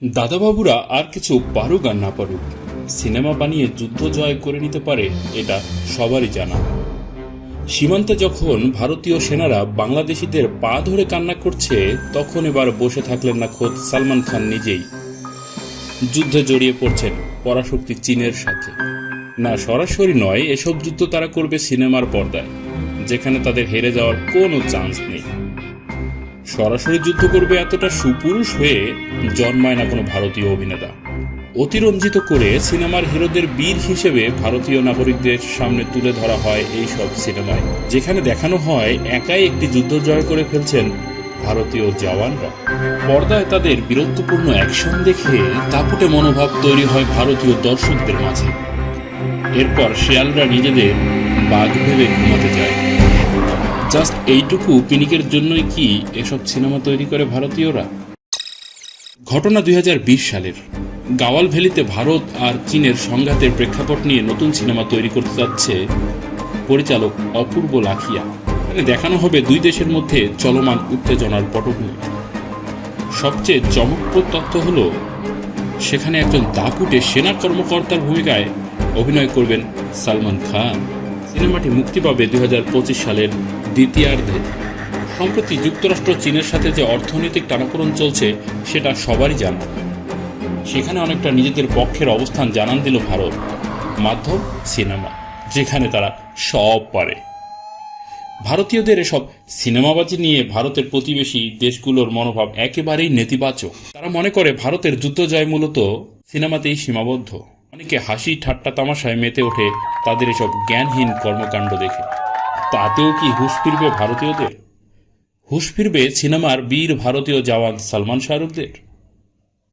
দাদাবাবুরা আর কিছু পারুক আর না পারুক, সিনেমা বানিয়ে যুদ্ধ জয় করে নিতে পারে এটা সবারই জানা। সীমান্তে যখন ভারতীয় সেনারা বাংলাদেশিদের পা ধরে কান্না করছে, তখন এবার বসে থাকলেন না খোদ সালমান খান নিজেই। যুদ্ধে জড়িয়ে পড়ছেন পরাশক্তি চীনের সাথে। না সরাসরি নয়, এসব যুদ্ধ তারা করবে সিনেমার পর্দায়, যেখানে তাদের হেরে যাওয়ার কোনো চান্স নেই। সরাসরি যুদ্ধ করবে এতটা সুপুরুষ হয়ে জন্মায় না কোনো ভারতীয় অভিনেতা। অতিরঞ্জিত করে সিনেমার হিরোদের বীর হিসেবে ভারতীয় নাগরিকদের সামনে তুলে ধরা হয় এই সব সিনেমায়, যেখানে দেখানো হয় একাই একটি যুদ্ধ জয় করে ফেলছেন ভারতীয় জওয়ানরা। পর্দায় তাদের বীরত্বপূর্ণ অ্যাকশন দেখে দাপুটে মনোভাব তৈরি হয় ভারতীয় দর্শকদের মাঝে। এরপর শেয়ালরা নিজেদের বাঘ ভেবে ঘুমাতে যায়। জাস্ট এইটুকু পিনিকের জন্যই কি এসব সিনেমা তৈরি করে ভারতীয়রা? ঘটনা 2020 সালের। গাওয়াল ভ্যালিতে ভারত আর চীনের সংঘাতের প্রেক্ষাপট নিয়ে নতুন সিনেমা তৈরি করতে যাচ্ছে পরিচালক অপূর্ব লাখিয়া। এখানে দেখানো হবে দুই দেশের মধ্যে চলমান উত্তেজনার পটভূমি। সবচেয়ে চমকপ্রদ তথ্য হল, সেখানে একজন দাপুটে সেনা কর্মকর্তার ভূমিকায় অভিনয় করবেন সালমান খান। সিনেমাটি মুক্তি পাবে 2025 সালের দ্বিতীয়ার্ধে। সম্প্রতি যুক্তরাষ্ট্র চীনের সাথে যে অর্থনৈতিক টানাপোড়েন চলছে সেটা সবারই জানা। সেখানে অনেকটা নিজেদের পক্ষের অবস্থান জানান দিল ভারত। মাধ্যম সিনেমা, যেখানে তারা সব পারে। ভারতীয়দের এসব সিনেমাবাজি নিয়ে ভারতের প্রতিবেশী দেশগুলোর মনোভাব একেবারেই নেতিবাচক। তারা মনে করে ভারতের যুদ্ধ জয় মূলত সিনেমাতেই সীমাবদ্ধ। অনেকে হাসি ঠাট্টা তামাশায় মেতে ওঠে তাদের এসব জ্ঞানহীন কর্মকাণ্ড দেখে। তাতেও কি হুঁশ ফিরবে ভারতীয়দের? হুঁশ ফিরবে সিনেমার বীর ভারতীয় জওয়ান সালমান শাহরুখদের?